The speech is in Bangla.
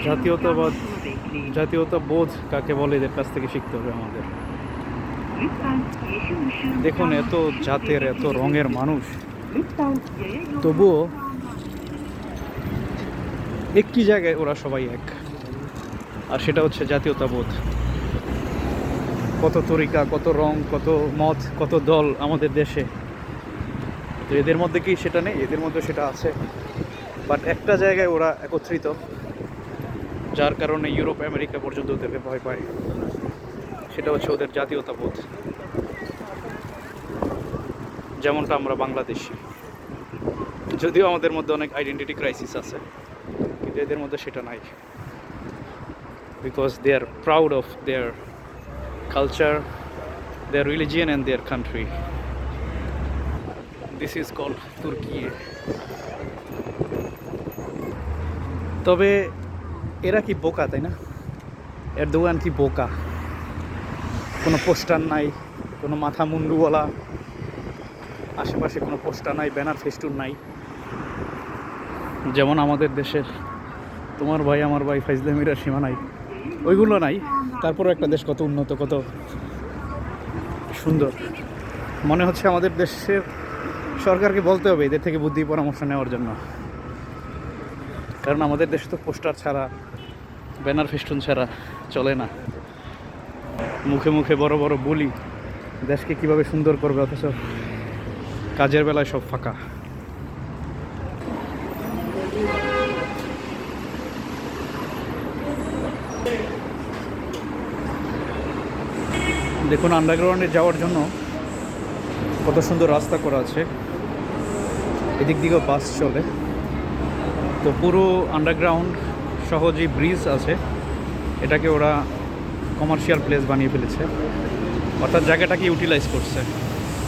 জাতীয়তাবাদ জাতীয়তাবোধ কাকে বলে এদের কাছ থেকে শিখতে হবে আমাদের। দেখুন, এত জাতের এত রঙের মানুষ, তবুও একটি জায়গায় ওরা সবাই এক, আর সেটা হচ্ছে জাতীয়তাবোধ। কত তরিকা, কত রং, কত মত, কত দল আমাদের দেশে, তো এদের মধ্যে কি সেটা নেই? এদের মধ্যে সেটা আছে, বাট একটা জায়গায় ওরা একত্রিত, যার কারণে ইউরোপ আমেরিকা পর্যন্ত ওদেরকে ভয় পায়। সেটা হচ্ছে ওদের জাতীয়তাবোধ। যেমনটা আমরা বাংলাদেশি, যদিও আমাদের মধ্যে অনেক আইডেন্টিটি ক্রাইসিস আছে, কিন্তু এদের মধ্যে সেটা নাই, because they are proud of their culture, their religion and their country. This is called Turkey. তবে এরা কি বোকা, তাই না? এরদোগান কি বোকা? কোনো পোস্টার নাই, কোনো মাথা মুন্ডুওয়ালা, আশেপাশে কোনো পোস্টার নাই, ব্যানার ফেস্টুন নাই, যেমন আমাদের দেশের তোমার ভাই আমার ভাই ফাইজলামিরা সীমা নাই, ওইগুলো নাই। তারপরও একটা দেশ কত উন্নত, কত সুন্দর। মনে হচ্ছে আমাদের দেশের সরকারকে বলতে হবে এদের থেকে বুদ্ধি পরামর্শ নেওয়ার জন্য, কারণ আমাদের দেশে তো পোস্টার ছাড়া, ব্যানার ফেস্টুন ছাড়া চলে না। মুখে মুখে বড় বড় বলি দেশকে কিভাবে সুন্দর করবে, অথচ কাজের বেলায় সব ফাঁকা। দেখুন, আন্ডারগ্রাউন্ডে যাওয়ার জন্য কত সুন্দর রাস্তা করা আছে, এদিক দিকেও বাস চলে। তো পুরো আন্ডারগ্রাউন্ড সহ যে ব্রিজ আছে, এটাকে ওরা কমার্শিয়াল প্লেস বানিয়ে ফেলেছে, অর্থাৎ জায়গাটাকে ইউটিলাইজ করছে।